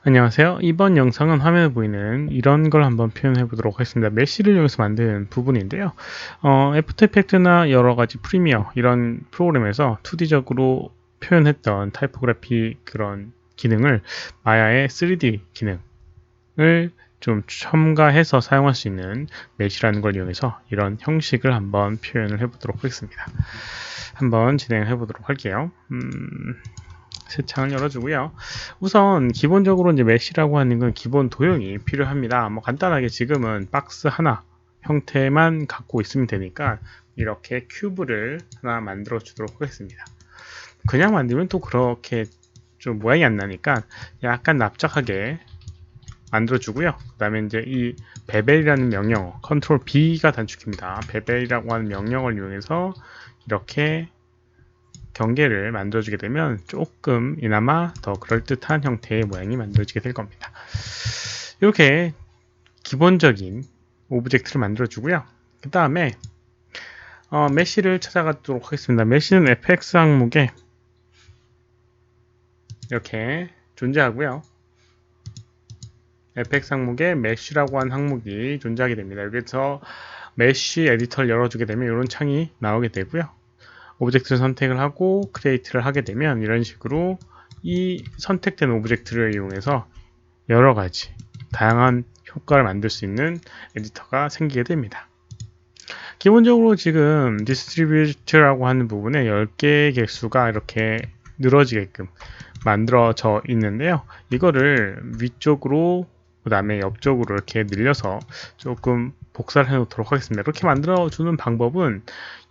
안녕하세요. 이번 영상은 화면에 보이는 이런 걸 한번 표현해 보도록 하겠습니다. 메쉬를 이용해서 만든 부분인데요. 애프터 이펙트나 여러 가지 프리미어 이런 프로그램에서 2D적으로 표현했던 타이포그래피 그런 기능을 마야의 3D 기능을 좀 첨가해서 사용할 수 있는 메쉬라는 걸 이용해서 이런 형식을 한번 표현을 해 보도록 하겠습니다. 한번 진행해 보도록 할게요. 새 창을 열어주고요. 우선 기본적으로 이제 메쉬라고 하는 건 기본 도형이 필요합니다. 뭐 간단하게 지금은 박스 하나 형태만 갖고 있으면 되니까 이렇게 큐브를 하나 만들어 주도록 하겠습니다. 그냥 만들면 또 그렇게 좀 모양이 안 나니까 약간 납작하게 만들어 주고요. 그 다음에 이제 이 베벨이라는 명령어, 컨트롤 B가 단축키입니다. 베벨이라고 하는 명령어를 이용해서 이렇게 경계를 만들어주게 되면 조금 이나마 더 그럴듯한 형태의 모양이 만들어지게 될 겁니다. 이렇게 기본적인 오브젝트를 만들어주고요. 그 다음에 메쉬를 찾아가도록 하겠습니다. 메쉬는 fx 항목에 이렇게 존재하고요. fx 항목에 메쉬라고 하는 항목이 존재하게 됩니다. 여기서 메쉬 에디터를 열어주게 되면 이런 창이 나오게 되고요. 오브젝트를 선택을 하고 크리에이트를 하게 되면 이런 식으로 이 선택된 오브젝트를 이용해서 여러가지 다양한 효과를 만들 수 있는 에디터가 생기게 됩니다. 기본적으로 지금 디스트리뷰트라고 하는 부분에 10개의 개수가 이렇게 늘어지게끔 만들어져 있는데요. 이거를 위쪽으로 그 다음에 옆쪽으로 이렇게 늘려서 조금 복사를 해 놓도록 하겠습니다. 이렇게 만들어 주는 방법은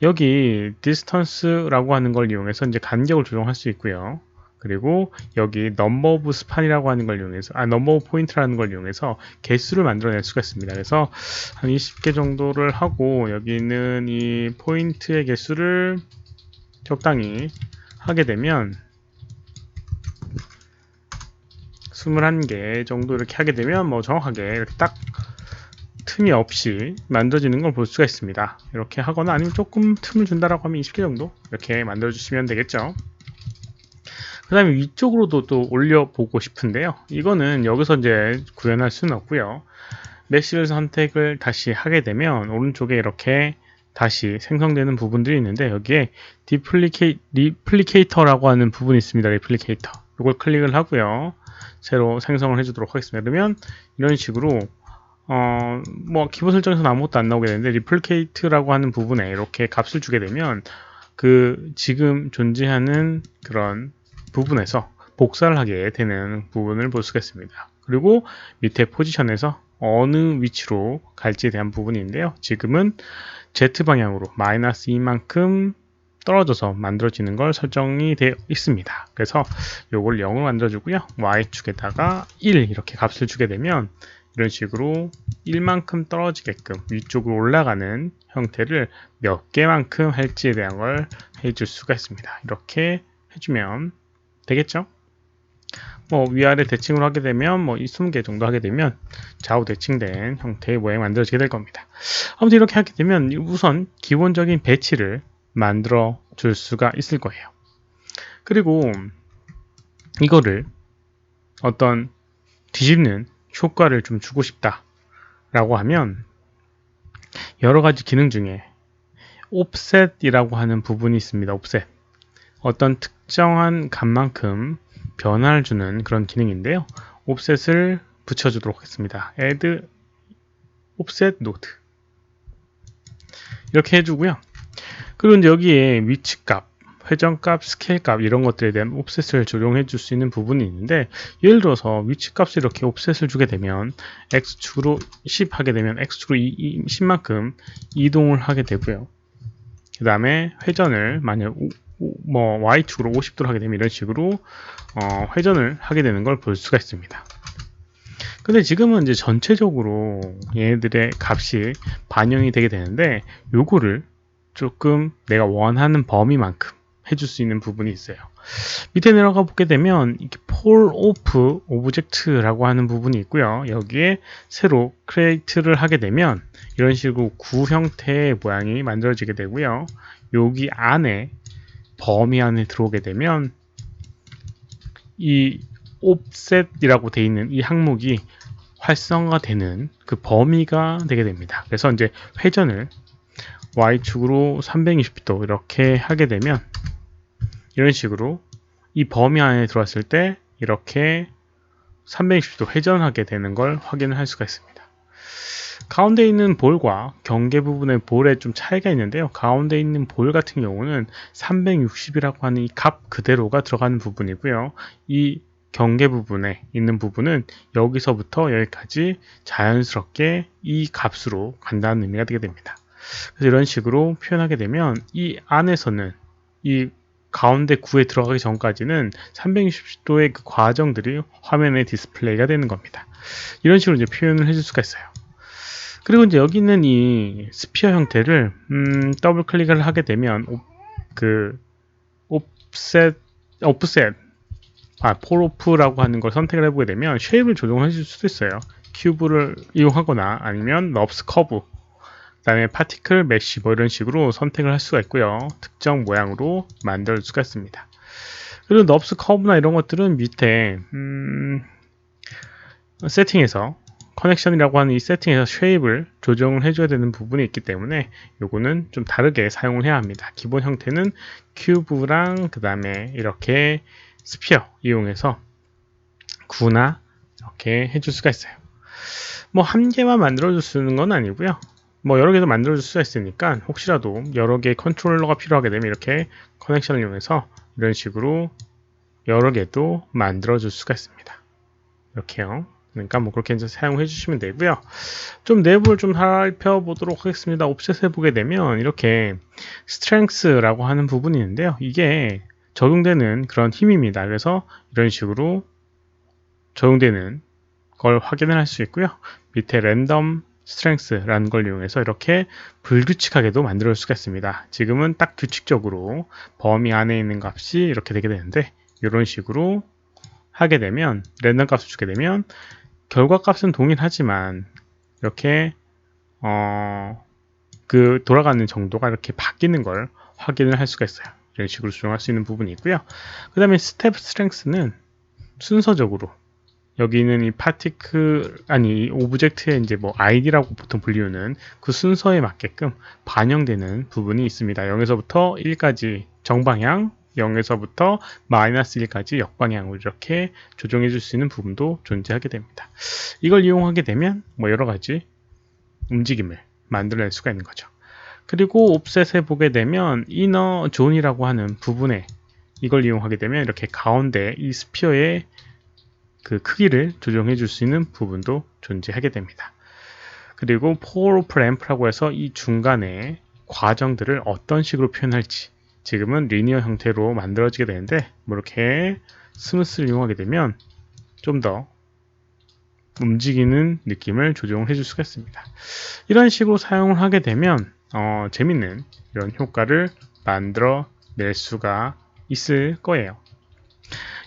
여기 distance라고 하는 걸 이용해서 이제 간격을 조정할 수 있고요. 그리고 여기 number of span이라고 하는 걸 이용해서 number of point라는 걸 이용해서 개수를 만들어낼 수가 있습니다. 그래서 한 20개 정도를 하고 여기 있는 이 포인트의 개수를 적당히 하게 되면 21개 정도 이렇게 하게 되면 뭐 정확하게 이렇게 딱 틈이 없이 만들어지는 걸 볼 수가 있습니다. 이렇게 하거나 아니면 조금 틈을 준다라고 하면 20개 정도 이렇게 만들어 주시면 되겠죠. 그 다음에 위쪽으로도 또 올려보고 싶은데요. 이거는 여기서 이제 구현할 수는 없고요. 메쉬를 선택을 다시 하게 되면 오른쪽에 이렇게 다시 생성되는 부분들이 있는데 여기에 리플리케이터라고 하는 부분이 있습니다. 리플리케이터. 이걸 클릭을 하고요. 새로 생성을 해주도록 하겠습니다. 그러면 이런 식으로 뭐 기본 설정에서는 아무것도 안 나오게 되는데 리플리케이트라고 하는 부분에 이렇게 값을 주게 되면 그 지금 존재하는 그런 부분에서 복사를 하게 되는 부분을 볼 수가 있습니다. 그리고 밑에 포지션에서 어느 위치로 갈지에 대한 부분인데요. 지금은 Z방향으로 마이너스 2만큼 떨어져서 만들어지는 걸 설정이 되어 있습니다. 그래서 이걸 0으로 만들어주고요. Y축에다가 1 이렇게 값을 주게 되면 이런 식으로 1만큼 떨어지게끔 위쪽으로 올라가는 형태를 몇 개만큼 할지에 대한 걸 해줄 수가 있습니다. 이렇게 해주면 되겠죠? 뭐 위아래 대칭으로 하게 되면 뭐 20개 정도 하게 되면 좌우 대칭된 형태의 모양이 만들어지게 될 겁니다. 아무튼 이렇게 하게 되면 우선 기본적인 배치를 만들어 줄 수가 있을 거예요. 그리고 이거를 어떤 뒤집는 효과를 좀 주고 싶다 라고 하면 여러 가지 기능 중에 옵셋이라고 하는 부분이 있습니다. 옵셋. 어떤 특정한 값만큼 변화를 주는 그런 기능인데요. 옵셋을 붙여주도록 하겠습니다. add offset node 이렇게 해주고요. 그리고 이제 여기에 위치값, 회전값, 스케일값 이런 것들에 대한 옵셋을 적용해 줄 수 있는 부분이 있는데 예를 들어서 위치값을 이렇게 옵셋을 주게 되면 x축으로 10 하게 되면 x축으로 10만큼 이동을 하게 되고요. 그 다음에 회전을 만약 뭐 y축으로 50도로 하게 되면 이런 식으로 회전을 하게 되는 걸 볼 수가 있습니다. 근데 지금은 이제 전체적으로 얘네들의 값이 반영이 되게 되는데 요거를 조금 내가 원하는 범위만큼 해줄 수 있는 부분이 있어요. 밑에 내려가 보게 되면 이렇게 pull off object라고 하는 부분이 있고요. 여기에 새로 create를 하게 되면 이런 식으로 구 형태의 모양이 만들어지게 되고요. 여기 안에 범위 안에 들어오게 되면 이 offset이라고 되어 있는 이 항목이 활성화되는 그 범위가 되게 됩니다. 그래서 이제 회전을 Y축으로 360도 이렇게 하게 되면 이런 식으로 이 범위 안에 들어왔을 때 이렇게 360도 회전하게 되는 걸 확인을 할 수가 있습니다. 가운데 있는 볼과 경계 부분의 볼에 좀 차이가 있는데요. 가운데 있는 볼 같은 경우는 360이라고 하는 이 값 그대로가 들어가는 부분이고요. 이 경계 부분에 있는 부분은 여기서부터 여기까지 자연스럽게 이 값으로 간다는 의미가 되게 됩니다. 그래서 이런 식으로 표현하게 되면 이 안에서는 이 가운데 구에 들어가기 전까지는 360도의 그 과정들이 화면에 디스플레이가 되는 겁니다. 이런 식으로 이제 표현을 해줄 수가 있어요. 그리고 이제 여기 있는 이 스피어 형태를 더블 클릭을 하게 되면 폴오프라고 하는 걸 선택을 해보게 되면 쉐입을 조정을 해줄 수도 있어요. 큐브를 이용하거나 아니면 넙스 커브, 그 다음에 파티클 메쉬 뭐 이런 식으로 선택을 할 수가 있고요. 특정 모양으로 만들 수가 있습니다. 그리고 넙스 커브나 이런 것들은 밑에 세팅에서 커넥션이라고 하는 이 세팅에서 쉐입을 조정을 해줘야 되는 부분이 있기 때문에 요거는 좀 다르게 사용을 해야 합니다. 기본 형태는 큐브랑 그 다음에 이렇게 스피어 이용해서 구나 이렇게 해줄 수가 있어요. 뭐 한 개만 만들어줄 수 있는 건 아니고요. 뭐 여러 개도 만들어줄 수가 있으니까 혹시라도 여러 개의 컨트롤러가 필요하게 되면 이렇게 커넥션을 이용해서 이런 식으로 여러 개도 만들어줄 수가 있습니다. 이렇게요. 그러니까 뭐 그렇게 이제 사용해 주시면 되고요. 좀 내부를 좀 살펴보도록 하겠습니다. 옵셋에 보게 되면 이렇게 스트렝스라고 하는 부분이 있는데요. 이게 적용되는 그런 힘입니다. 그래서 이런 식으로 적용되는 걸 확인을 할 수 있고요. 밑에 랜덤 스트렝스라는 걸 이용해서 이렇게 불규칙하게도 만들 수가 있습니다. 지금은 딱 규칙적으로 범위 안에 있는 값이 이렇게 되게 되는데 이런 식으로 하게 되면 랜덤 값을 주게 되면 결과 값은 동일하지만 이렇게 그 돌아가는 정도가 이렇게 바뀌는 걸 확인을 할 수가 있어요. 이런 식으로 조정할 수 있는 부분이 있고요. 그 다음에 스텝 스트렝스는 순서적으로 여기 있는 이 파티클 이 오브젝트의 이제 뭐 id라고 보통 불리우는 그 순서에 맞게끔 반영되는 부분이 있습니다. 0에서부터 1까지 정방향, 0에서부터 마이너스 1까지 역방향으로 이렇게 조정해 줄 수 있는 부분도 존재하게 됩니다. 이걸 이용하게 되면 뭐 여러 가지 움직임을 만들어낼 수가 있는 거죠. 그리고 옵셋에 보게 되면 이너 존이라고 하는 부분에 이걸 이용하게 되면 이렇게 가운데 이 스피어의 그 크기를 조정해 줄 수 있는 부분도 존재하게 됩니다. 그리고 폴오프 램프라고 해서 이 중간에 과정들을 어떤 식으로 표현할지 지금은 리니어 형태로 만들어지게 되는데 뭐 이렇게 스무스를 이용하게 되면 좀 더 움직이는 느낌을 조정을 해줄 수가 있습니다. 이런 식으로 사용을 하게 되면 재밌는 이런 효과를 만들어 낼 수가 있을 거예요.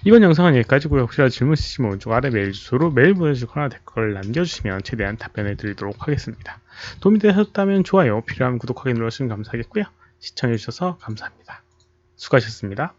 이번 영상은 여기까지고요. 혹시라도 질문 있으시면 오른쪽 아래 메일 주소로 메일 보내주시거나 댓글 남겨주시면 최대한 답변해 드리도록 하겠습니다. 도움이 되셨다면 좋아요, 필요하면 구독하기 눌러주시면 감사하겠고요. 시청해주셔서 감사합니다. 수고하셨습니다.